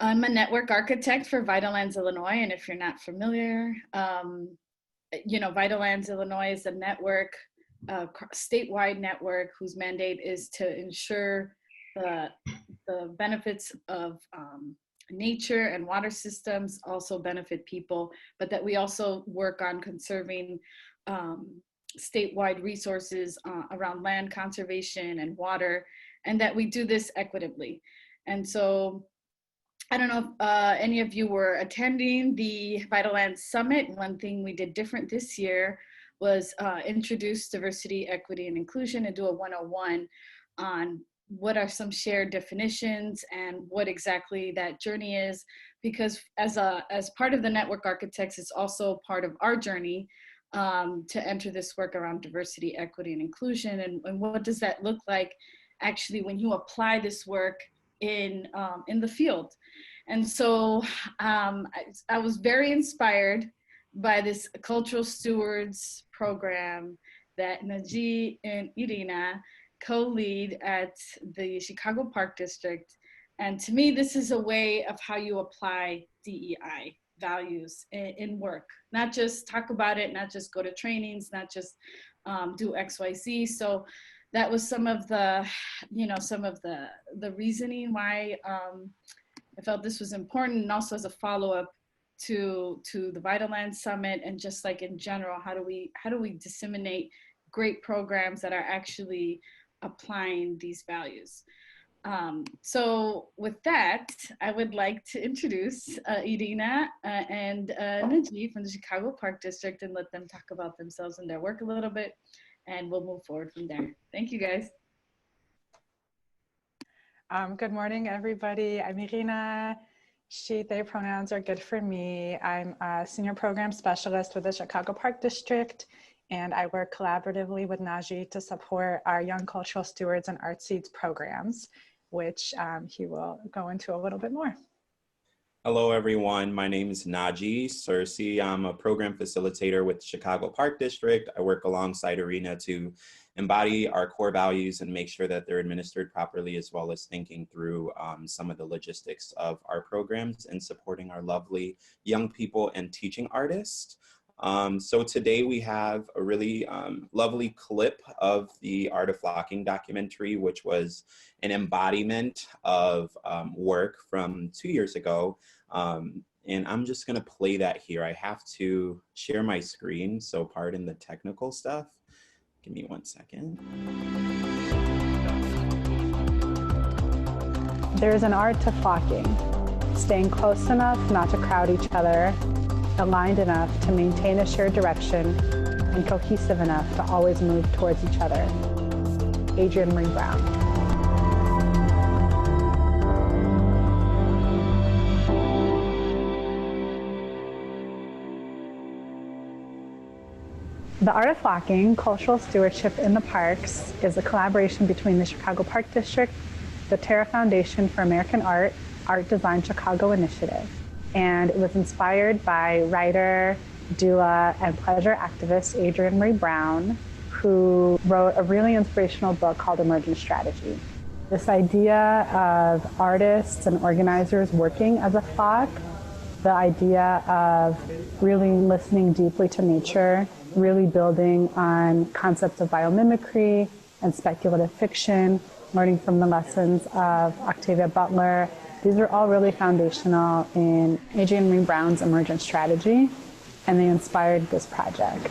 I'm a network architect for Vital Lands Illinois, and if you're not familiar, Vital Lands Illinois is a network, statewide network whose mandate is to ensure the benefits of nature and water systems also benefit people, but that we also work on conserving statewide resources around land conservation and water, and that we do this equitably. And so I don't know if any of you were attending the Vital Lands Summit. One thing we did different this year was introduce diversity, equity, and inclusion and do a 101 on what are some shared definitions and what exactly that journey is. Because as part of the network architects, it's also part of our journey to enter this work around diversity, equity, and inclusion. And what does that look like actually when you apply this work in the field? And so I was very inspired by this cultural stewards program that Najee and Irina co-lead at the Chicago Park District. And to me, this is a way of how you apply DEI values in work, not just talk about it, not just go to trainings, not just do XYZ. So that was some of the, the reasoning why I felt this was important, and also as a follow-up to the Vital Lands Summit, and just like in general, how do we disseminate great programs that are actually applying these values? So with that, I would like to introduce Irina and Najee from the Chicago Park District and let them talk about themselves and their work a little bit, and we'll move forward from there. Thank you, guys. Good morning, everybody. I'm Irina. She, they pronouns are good for me. I'm a senior program specialist with the Chicago Park District, and I work collaboratively with Najee to support our Young Cultural Stewards and Art Seeds programs, which he will go into a little bit more. Hello, everyone. My name is Najee Searcy. I'm a program facilitator with Chicago Park District. I work alongside Irina to embody our core values and make sure that they're administered properly, as well as thinking through some of the logistics of our programs and supporting our lovely young people and teaching artists. So today we have a really lovely clip of the Art of Flocking documentary, which was an embodiment of work from 2 years ago. And I'm just gonna play that here. I have to share my screen, so pardon the technical stuff. Give me 1 second. There is an art to flocking, staying close enough not to crowd each other, aligned enough to maintain a shared direction, and cohesive enough to always move towards each other. Adrienne Maree Brown. The Art of Flocking, Cultural Stewardship in the Parks, is a collaboration between the Chicago Park District, the Terra Foundation for American Art, Art Design Chicago Initiative. And it was inspired by writer, doula, and pleasure activist Adrienne Maree Brown, who wrote a really inspirational book called Emergent Strategy. This idea of artists and organizers working as a flock, the idea of really listening deeply to nature, really building on concepts of biomimicry and speculative fiction, learning from the lessons of Octavia Butler. These are all really foundational in Adrienne Maree Brown's Emergent Strategy, and they inspired this project.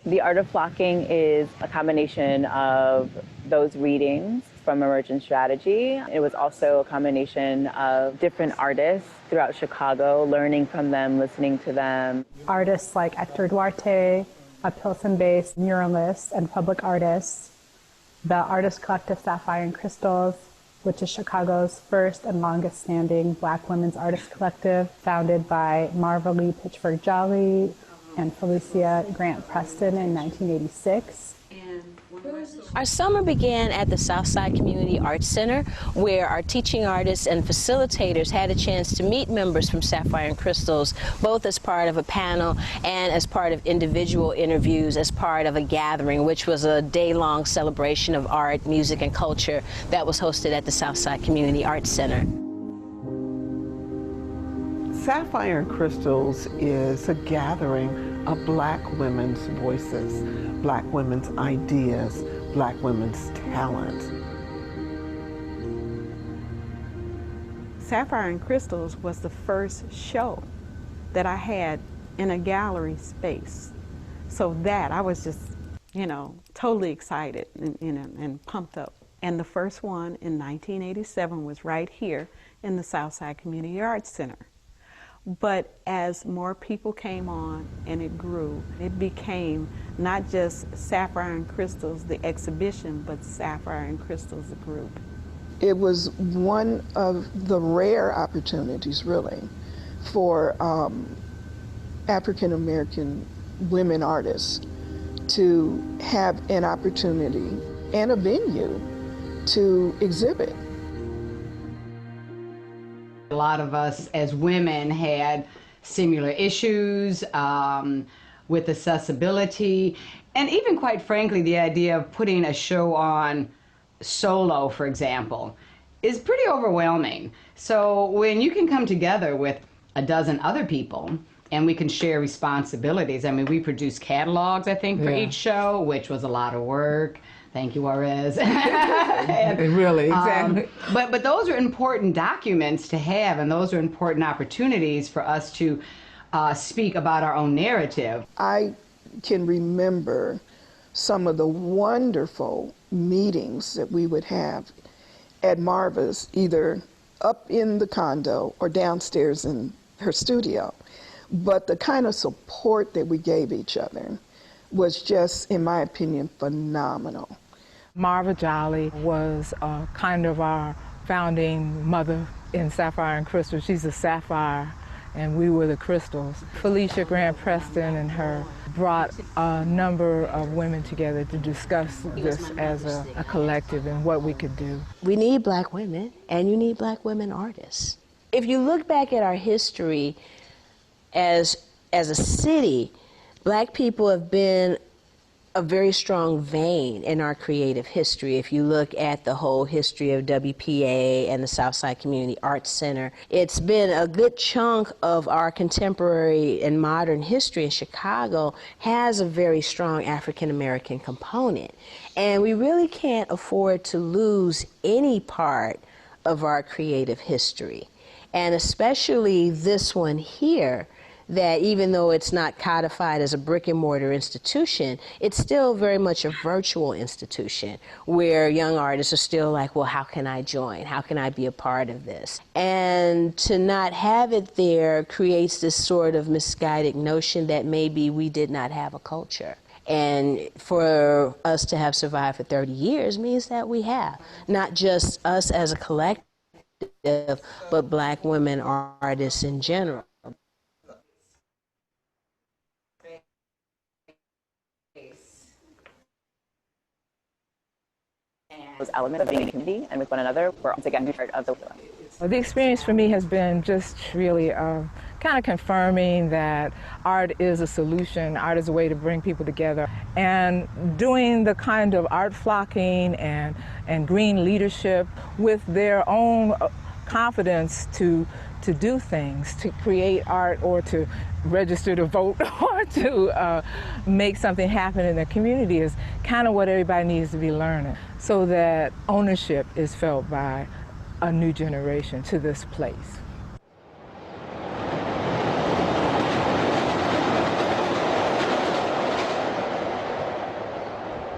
The Art of Flocking is a combination of those readings from Emergent Strategy. It was also a combination of different artists throughout Chicago, learning from them, listening to them. Artists like Hector Duarte, a Pilsen-based muralist and public artist, the artist collective Sapphire and Crystals, which is Chicago's first and longest standing Black women's artist collective, founded by Marva Lee Pitchford Jolly and Felicia Grant Preston in 1986. Our summer began at the Southside Community Arts Center, where our teaching artists and facilitators had a chance to meet members from Sapphire and Crystals, both as part of a panel and as part of individual interviews, as part of a gathering, which was a day-long celebration of art, music, and culture that was hosted at the Southside Community Arts Center. Sapphire and Crystals is a gathering of Black women's voices, Black women's ideas, Black women's talents. Sapphire and Crystals was the first show that I had in a gallery space. So that, I was just, you know, totally excited and pumped up. And the first one in 1987 was right here in the Southside Community Arts Center. But as more people came on and it grew, it became not just Sapphire and Crystals, the exhibition, but Sapphire and Crystals, the group. It was one of the rare opportunities, really, for African American women artists to have an opportunity and a venue to exhibit. A lot of us as women had similar issues with accessibility, and even quite frankly, the idea of putting a show on solo, for example, is pretty overwhelming. So when you can come together with a dozen other people and we can share responsibilities. I mean, we produced catalogs, I think, for each show, which was a lot of work. Thank you, Juarez. Really, exactly. But those are important documents to have, and those are important opportunities for us to speak about our own narrative. I can remember some of the wonderful meetings that we would have at Marva's, either up in the condo or downstairs in her studio. But the kind of support that we gave each other was just, in my opinion, phenomenal. Marva Jolly was kind of our founding mother in Sapphire and Crystals. She's a sapphire, and we were the crystals. Felicia Grant Preston and her brought a number of women together to discuss this as a collective and what we could do. We need Black women, and you need Black women artists. If you look back at our history as a city, Black people have been a very strong vein in our creative history. If you look at the whole history of WPA and the Southside Community Arts Center, it's been a good chunk of our contemporary and modern history in Chicago has a very strong African American component. And we really can't afford to lose any part of our creative history. And especially this one here, that even though it's not codified as a brick and mortar institution, it's still very much a virtual institution where young artists are still like, well, how can I join? How can I be a part of this? And to not have it there creates this sort of misguided notion that maybe we did not have a culture. And for us to have survived for 30 years means that we have, not just us as a collective, but Black women artists in general. Those elements of being in a community and with one another were once again part of the wheel. The experience for me has been just really kind of confirming that art is a solution, art is a way to bring people together. And doing the kind of art flocking and green leadership with their own confidence to do things, to create art or to register to vote or to make something happen in the community is kind of what everybody needs to be learning, so that ownership is felt by a new generation to this place.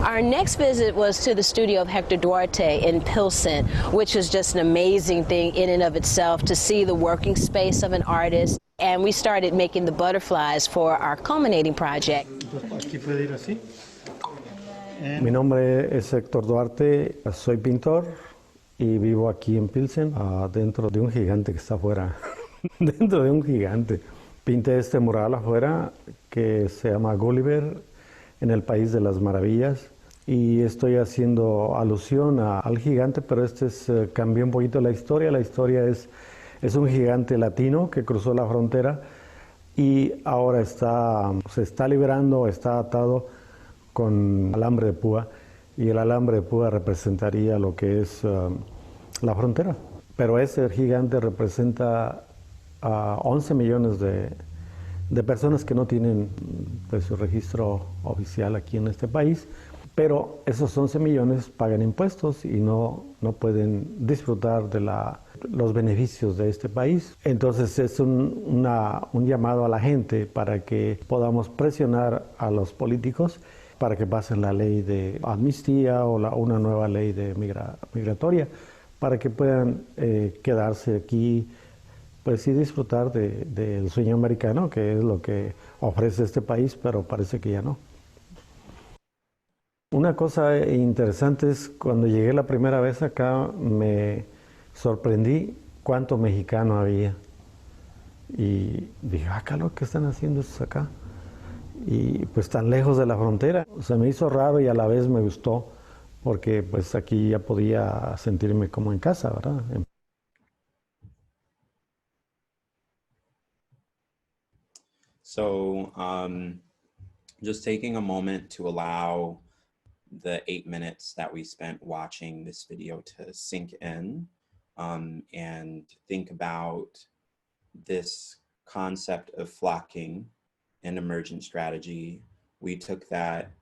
Our next visit was to the studio of Hector Duarte in Pilsen, which was just an amazing thing in and of itself to see the working space of an artist. And we started making the butterflies for our culminating project. Mi nombre es Héctor Duarte, soy pintor y vivo aquí en Pilsen, dentro de un gigante que está afuera. Dentro de un gigante. Pinté este mural afuera que se llama Gulliver en el País de las Maravillas, y estoy haciendo alusión al gigante, pero cambió un poquito la historia. La historia es un gigante latino que cruzó la frontera y ahora se está liberando, está atado con alambre de púa, y el alambre de púa representaría lo que es la frontera. Pero ese gigante representa a 11 millones de personas que no tienen pues, su registro oficial aquí en este país, pero esos 11 millones pagan impuestos y no pueden disfrutar de los beneficios de este país. Entonces es un llamado a la gente para que podamos presionar a los políticos para que pasen la ley de amnistía o una nueva ley de migratoria, para que puedan quedarse aquí pues y disfrutar del sueño americano, que es lo que ofrece este país, pero parece que ya no. Una cosa interesante es cuando llegué la primera vez acá, me sorprendí cuánto mexicano había. Y dije, acá lo que están haciendo es acá. Y pues tan lejos de la frontera. Se me hizo raro y a la vez me gustó, porque pues aquí ya podía sentirme como en casa, ¿verdad? So just taking a moment to allow the 8 minutes that we spent watching this video to sink in and think about this concept of flocking and emergent strategy. We took that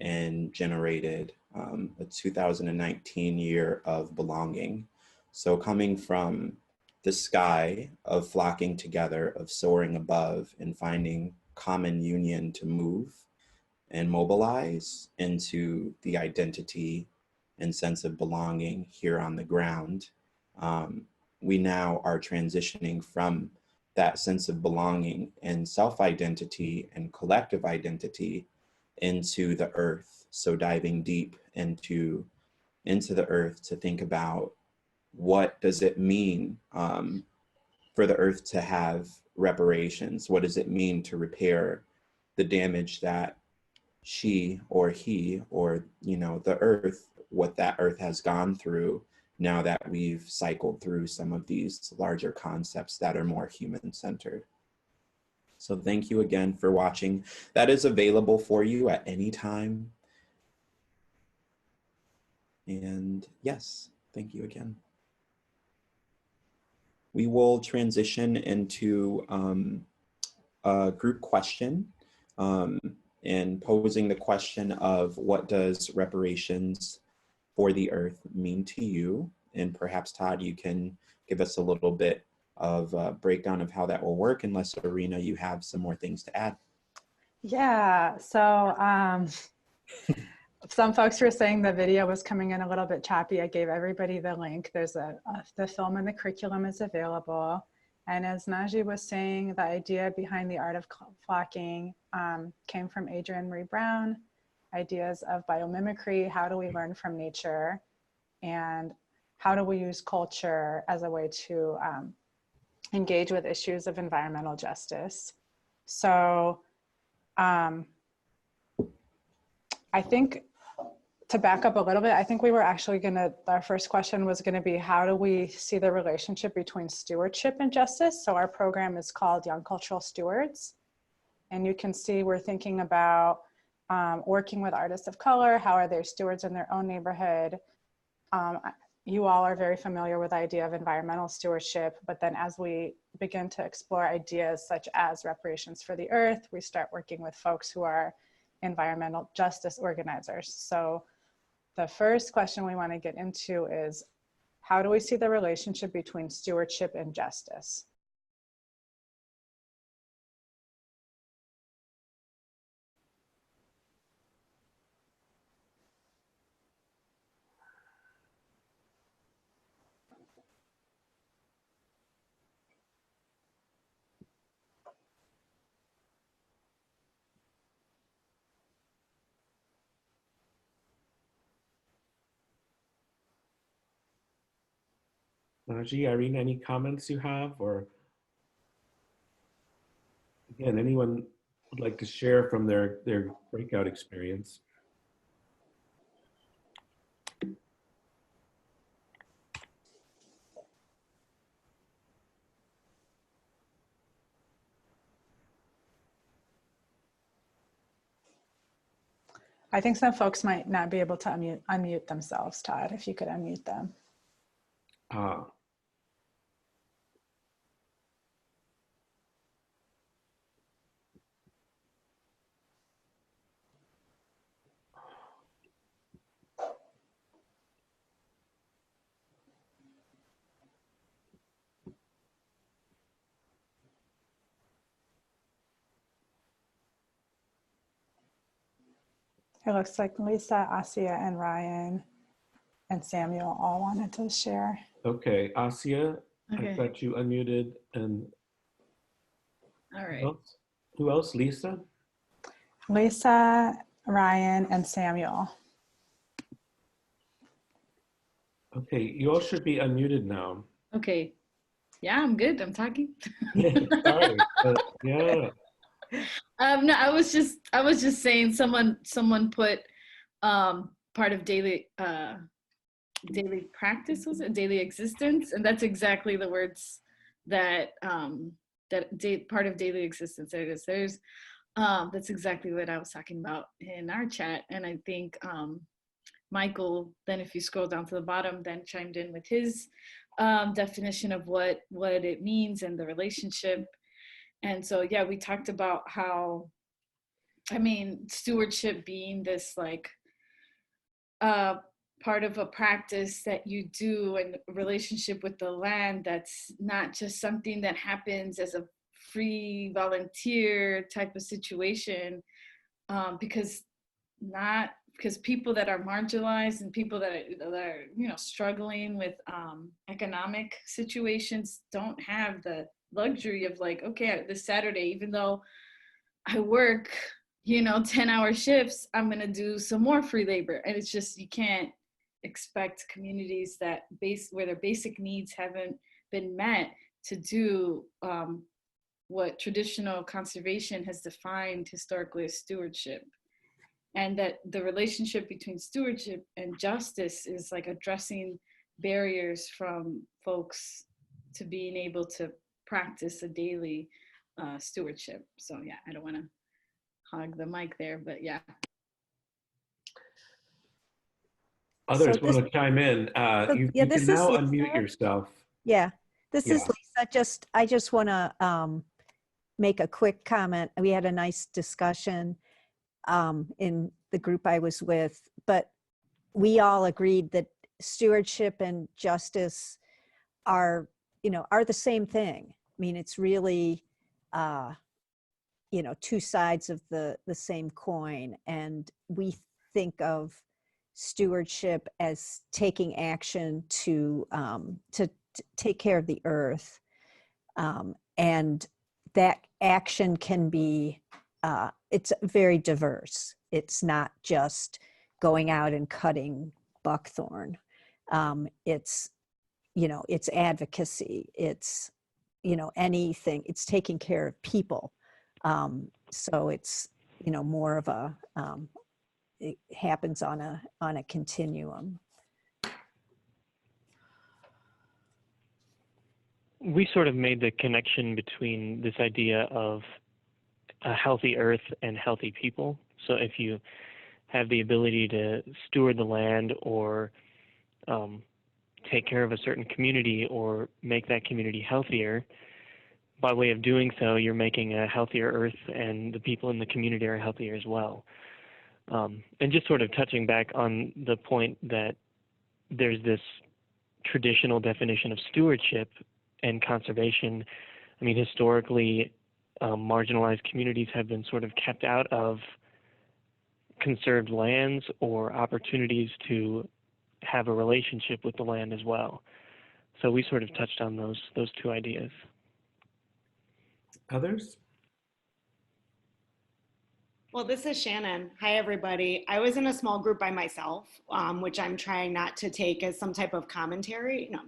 and generated a 2019 year of belonging. So coming from the sky of flocking together, of soaring above and finding common union to move and mobilize, into the identity and sense of belonging here on the ground. We now are transitioning from that sense of belonging and self-identity and collective identity into the earth. So diving deep into the earth to think about what does it mean for the earth to have reparations? What does it mean to repair the damage that she or he or, you know, the earth, what that earth has gone through now that we've cycled through some of these larger concepts that are more human-centered. So thank you again for watching. That is available for you at any time. And yes, thank you again. We will transition into a group question and posing the question of what does reparations for the earth mean to you? And perhaps Todd, you can give us a little bit of a breakdown of how that will work, unless Irina, you have some more things to add. Yeah, so some folks were saying the video was coming in a little bit choppy. I gave everybody the link. There's the film and the curriculum is available. And as Najee was saying, the idea behind the art of flocking came from Adrienne Marie Brown, ideas of biomimicry, how do we learn from nature, and how do we use culture as a way to engage with issues of environmental justice. So I think, to back up a little bit, I think we were actually our first question was gonna be, how do we see the relationship between stewardship and justice? So our program is called Young Cultural Stewards. And you can see we're thinking about working with artists of color, how are they stewards in their own neighborhood? You all are very familiar with the idea of environmental stewardship, but then as we begin to explore ideas such as reparations for the earth, we start working with folks who are environmental justice organizers. So the first question we want to get into is, how do we see the relationship between stewardship and justice? Najee, Irina, any comments you have, or again, anyone would like to share from their breakout experience? I think some folks might not be able to unmute themselves. Todd, if you could unmute them. It looks like Lisa, Asia, and Ryan and Samuel all wanted to share. Okay, Asia, Okay. I've got you unmuted, and All right. who else? Lisa? Lisa, Ryan, and Samuel. Okay, you all should be unmuted now. Okay. Yeah, I'm good. I'm talking. Sorry, yeah. No, I was just saying someone put part of daily practice, was it daily existence, and that's exactly the words that part of daily existence. There's that's exactly what I was talking about in our chat, and I think Michael, then if you scroll down to the bottom, then chimed in with his definition of what it means and the relationship. And so, yeah, we talked about how, I mean, stewardship being this like part of a practice that you do in relationship with the land, that's not just something that happens as a free volunteer type of situation, because people that are marginalized and people that are struggling with economic situations don't have the luxury of like, okay, this Saturday, even though I work 10-hour shifts, I'm gonna do some more free labor. And it's just, you can't expect communities where their basic needs haven't been met to do what traditional conservation has defined historically as stewardship. And that the relationship between stewardship and justice is like addressing barriers from folks to being able to practice a daily stewardship. So yeah, I don't want to hog the mic there, but yeah. Others want to chime in. You can now unmute yourself. Yeah, this is Lisa. I just want to make a quick comment. We had a nice discussion in the group I was with, but we all agreed that stewardship and justice are the same thing. I mean, it's really, two sides of the same coin. And we think of stewardship as taking action to take care of the earth. And that action can be, it's very diverse. It's not just going out and cutting buckthorn. It's advocacy. It's, anything. It's taking care of people. So it's, more of a, it happens on a continuum. We sort of made the connection between this idea of a healthy earth and healthy people. So if you have the ability to steward the land or take care of a certain community or make that community healthier, by way of doing so, you're making a healthier earth and the people in the community are healthier as well. And just sort of touching back on the point that there's this traditional definition of stewardship and conservation. I mean, historically, marginalized communities have been sort of kept out of conserved lands or opportunities to have a relationship with the land as well. So we sort of touched on those two ideas. Others? Well, this is Shannon. Hi, everybody. I was in a small group by myself, which I'm trying not to take as some type of commentary. No,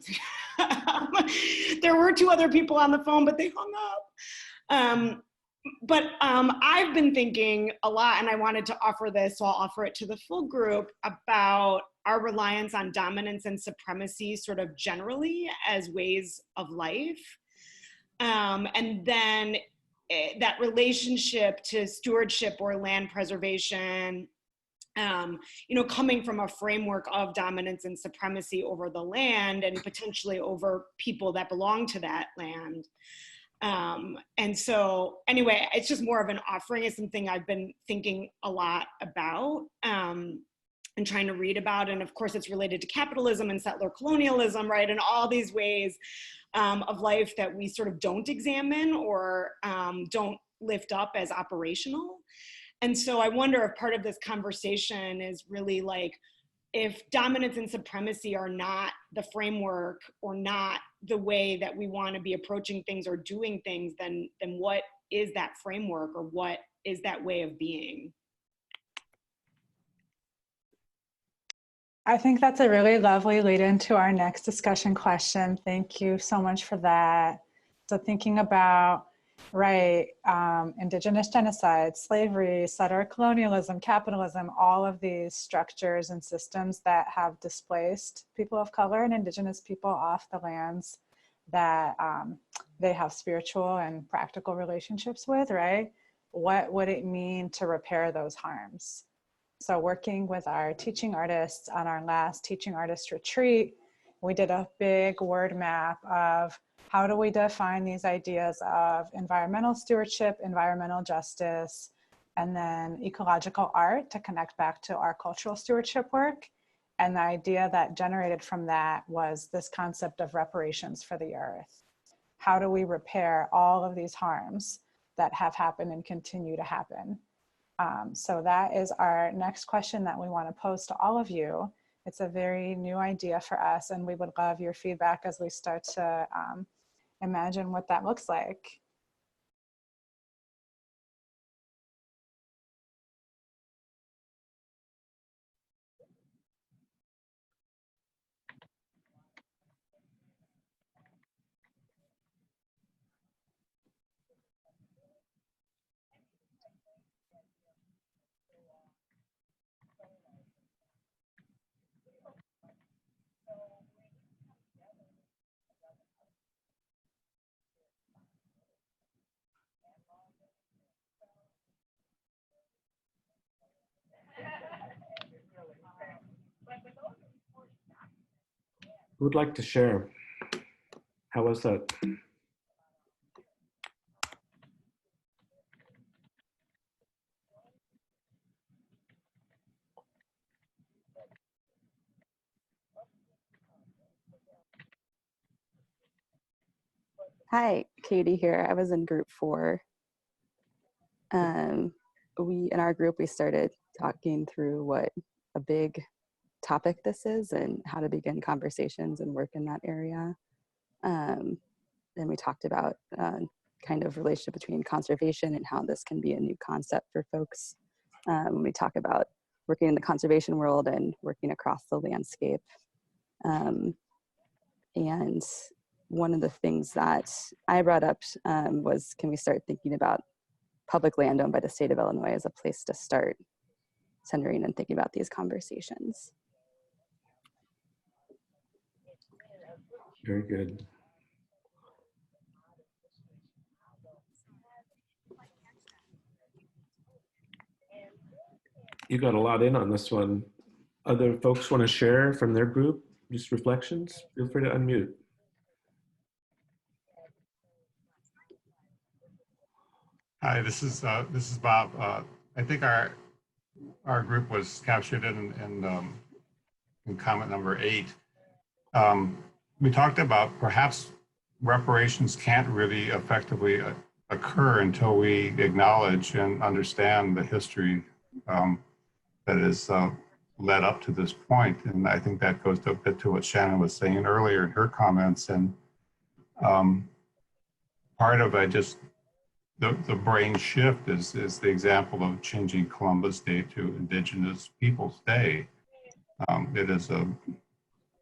there were two other people on the phone, but they hung up. But I've been thinking a lot, and I wanted to offer this, so I'll offer it to the full group, about our reliance on dominance and supremacy sort of generally as ways of life. And then that relationship to stewardship or land preservation, coming from a framework of dominance and supremacy over the land and potentially over people that belong to that land. And so anyway, it's just more of an offering. It's something I've been thinking a lot about and trying to read about. And of course, it's related to capitalism and settler colonialism, right? And all these ways of life that we sort of don't examine or don't lift up as operational. And so I wonder if part of this conversation is really like, if dominance and supremacy are not the framework or not the way that we want to be approaching things or doing things, then what is that framework, or what is that way of being? I think that's a really lovely lead into our next discussion question. Thank you so much for that. So thinking about, right, indigenous genocide, slavery, settler colonialism, capitalism, all of these structures and systems that have displaced people of color and indigenous people off the lands that they have spiritual and practical relationships with, right? What would it mean to repair those harms? So working with our teaching artists on our last teaching artist retreat, we did a big word map of how do we define these ideas of environmental stewardship, environmental justice, and then ecological art to connect back to our cultural stewardship work. And the idea that generated from that was this concept of reparations for the earth. How do we repair all of these harms that have happened and continue to happen? So that is our next question that we want to pose to all of you. It's a very new idea for us, and we would love your feedback as we start to imagine what that looks like. Who would like to share? How was that? Hi, Katie here. I was in group 4. In our group, we started talking through what a big topic this is and how to begin conversations and work in that area. And we talked about kind of relationship between conservation and how this can be a new concept for folks. When we talk about working in the conservation world and working across the landscape. And one of the things that I brought up was, can we start thinking about public land owned by the state of Illinois as a place to start centering and thinking about these conversations? Very good. You got a lot in on this one. Other folks want to share from their group, just reflections? Feel free to unmute. Hi, this is Bob. I think our group was captured in comment number 8. We talked about perhaps reparations can't really effectively occur until we acknowledge and understand the history that is led up to this point. And I think that goes a bit to what Shannon was saying earlier in her comments. And part of the brain shift is the example of changing Columbus Day to Indigenous Peoples Day. It is a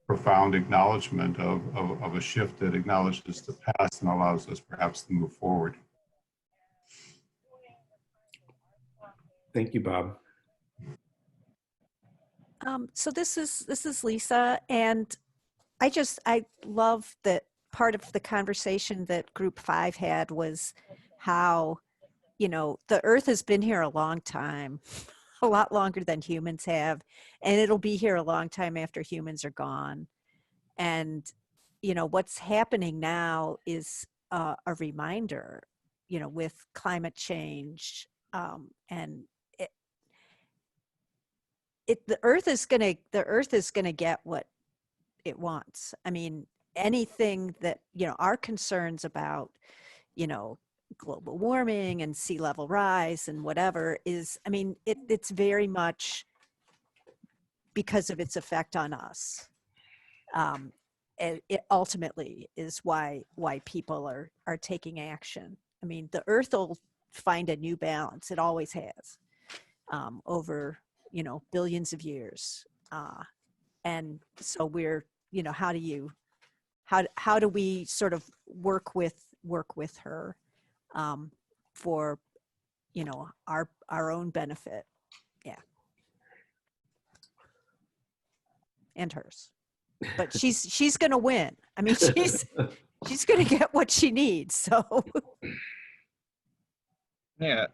profound acknowledgement of a shift that acknowledges the past and allows us perhaps to move forward. Thank you, Bob. So this is Lisa, and I love that part of the conversation that Group 5 had was how, the Earth has been here a long time, a lot longer than humans have, and it'll be here a long time after humans are gone. And, what's happening now is a reminder, with climate change, and the Earth is gonna get what it wants. I mean, anything that, our concerns about, global warming and sea level rise and whatever is, I mean, it's very much because of its effect on us. It ultimately is why people are taking action. I mean, the earth will find a new balance. It always has, over, you know, billions of years. And so we're, you know, how do we sort of work with her, for, you know, our own benefit. Yeah. And hers. But she's going to win. I mean, she's going to get what she needs. So yeah,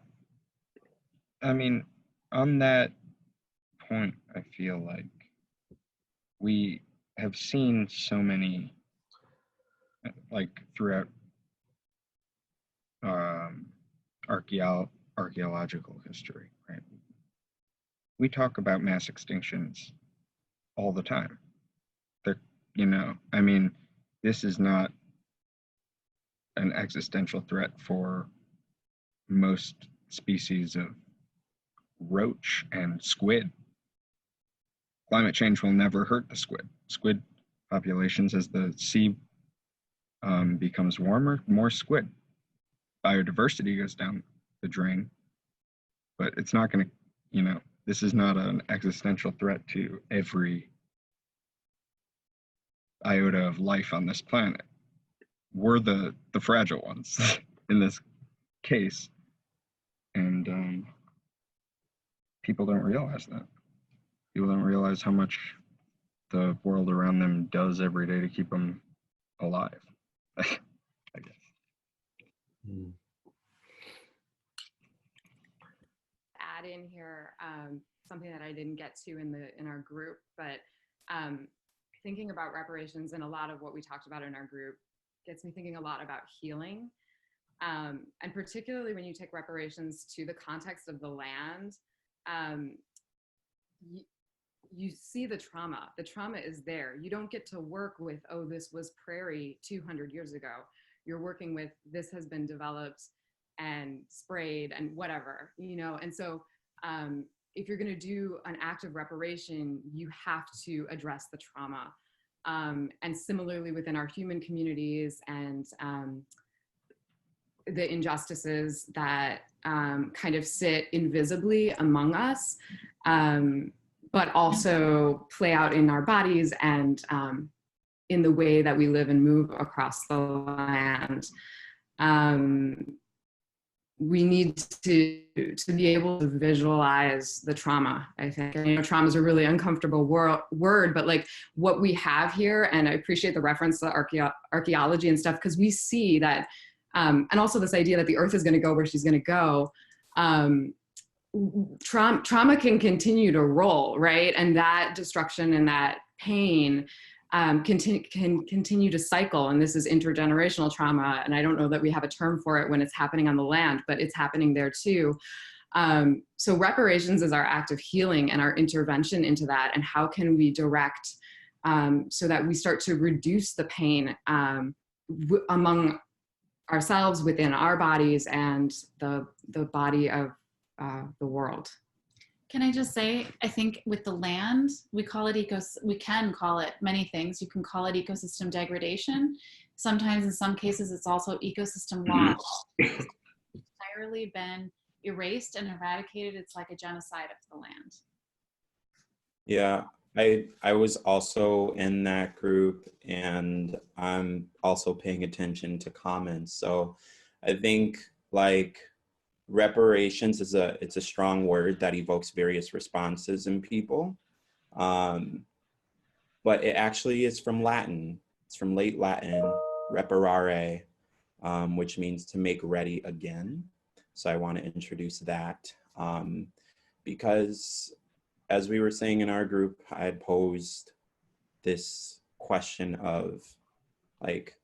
I mean, on that point, I feel like we have seen so many, like throughout archaeological history, right? We talk about mass extinctions all the time. They're, you know, I mean, this is not an existential threat for most species of roach and squid. Climate change will never hurt the squid. Squid populations, as the sea becomes warmer, more squid. Biodiversity goes down the drain, but it's not going to, you know, this is not an existential threat to every iota of life on this planet. We're the fragile ones in this case, and people don't realize that. People don't realize how much the world around them does every day to keep them alive, I guess. Add in here something that I didn't get to in our group, but thinking about reparations and a lot of what we talked about in our group gets me thinking a lot about healing. And particularly when you take reparations to the context of the land, you see the trauma. The trauma is there. You don't get to work with, oh, this was prairie 200 years ago. You're working with, this has been developed and sprayed and whatever, you know? And so if you're gonna do an act of reparation, you have to address the trauma. And similarly within our human communities and the injustices that kind of sit invisibly among us, but also play out in our bodies and in the way that we live and move across the land. We need to be able to visualize the trauma, I think. And, you know, trauma is a really uncomfortable word, but like what we have here, and I appreciate the reference to archaeology and stuff, because we see that, and also this idea that the earth is gonna go where she's gonna go. Trauma can continue to roll, right? And that destruction and that pain can continue to cycle. And this is intergenerational trauma. And I don't know that we have a term for it when it's happening on the land, but it's happening there too. So reparations is our act of healing and our intervention into that. And how can we direct so that we start to reduce the pain among ourselves, within our bodies, and the body of the world. Can I just say, I think with the land, we can call it many things. You can call it ecosystem degradation. Sometimes in some cases, it's also ecosystem loss. It's entirely been erased and eradicated. It's like a genocide of the land. Yeah, I was also in that group, and I'm also paying attention to comments. So I think like reparations is it's a strong word that evokes various responses in people. But it actually is from Latin. It's from late Latin, reparare, which means to make ready again. So I want to introduce that because as we were saying in our group, I had posed this question of like,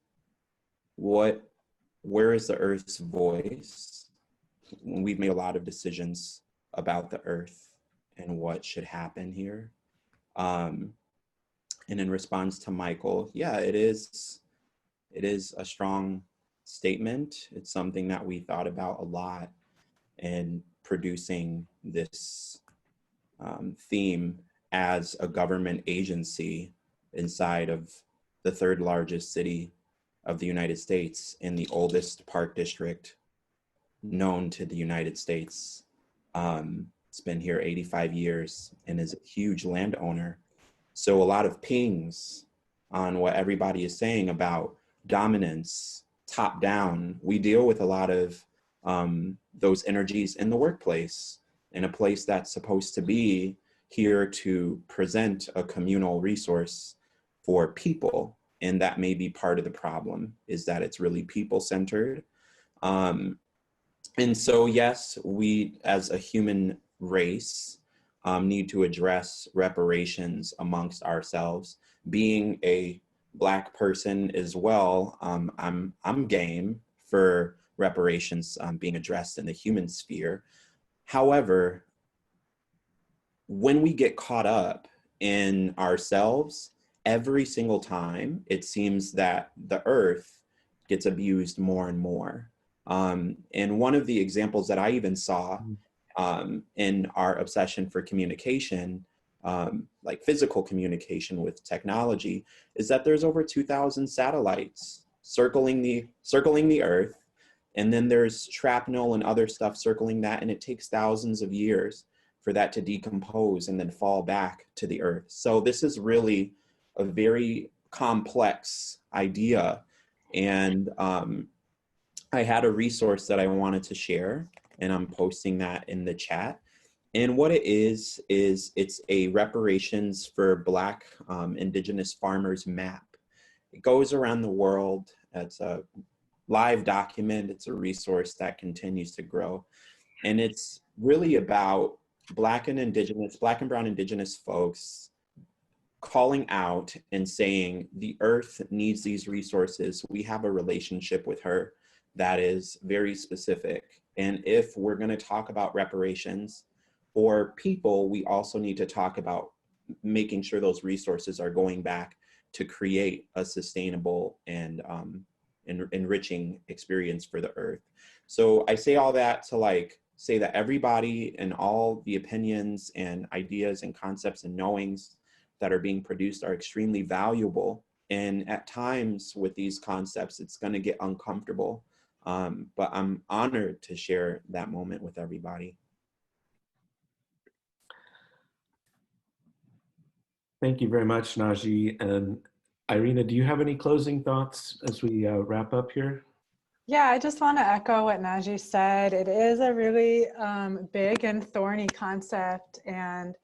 where is the Earth's voice? We've made a lot of decisions about the Earth and what should happen here. And in response to Michael, yeah, it is a strong statement. It's something that we thought about a lot in producing this theme as a government agency inside of the third largest city of the United States in the oldest park district known to the United States. It's been here 85 years and is a huge landowner. So a lot of pings on what everybody is saying about dominance, top down. We deal with a lot of those energies in the workplace, in a place that's supposed to be here to present a communal resource for people. And that may be part of the problem, is that it's really people-centered. And so, yes, we as a human race need to address reparations amongst ourselves. Being a Black person as well, I'm game for reparations being addressed in the human sphere. However, when we get caught up in ourselves, every single time, it seems that the earth gets abused more and more. And one of the examples that I even saw in our obsession for communication, like physical communication with technology, is that there's over 2,000 satellites circling the earth. And then there's shrapnel and other stuff circling that, and it takes thousands of years for that to decompose and then fall back to the earth. So this is really a very complex idea. And I had a resource that I wanted to share, and I'm posting that in the chat. And what it is it's a reparations for Black Indigenous farmers map. It goes around the world. It's a live document. It's a resource that continues to grow. And it's really about Black and brown Indigenous folks calling out and saying, the earth needs these resources. We have a relationship with her that is very specific. And if we're going to talk about reparations for people, we also need to talk about making sure those resources are going back to create a sustainable and enriching experience for the earth. So I say all that to say that everybody and all the opinions and ideas and concepts and knowings that are being produced are extremely valuable. And at times with these concepts, it's going to get uncomfortable. But I'm honored to share that moment with everybody. Thank you very much, Najee. And Irina, do you have any closing thoughts as we wrap up here? Yeah, I just want to echo what Najee said. It is a really big and thorny concept, and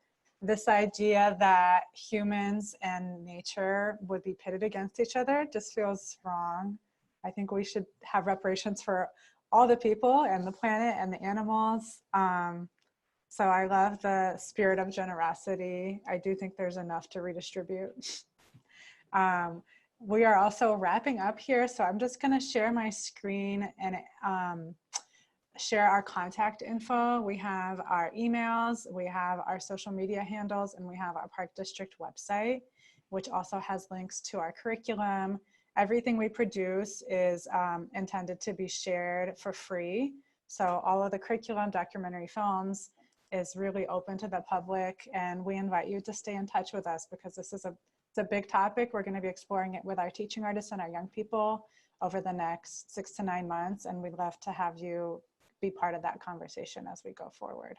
this idea that humans and nature would be pitted against each other just feels wrong. I think we should have reparations for all the people and the planet and the animals. So I love the spirit of generosity. I do think there's enough to redistribute. We are also wrapping up here, so I'm just going to share my screen and share our contact info. We have our emails, we have our social media handles, and we have our Park District website, which also has links to our curriculum. Everything we produce is intended to be shared for free. So all of the curriculum, documentary films is really open to the public, and we invite you to stay in touch with us because this is it's a big topic. We're going to be exploring it with our teaching artists and our young people over the next 6 to 9 months, and we'd love to have you be part of that conversation as we go forward.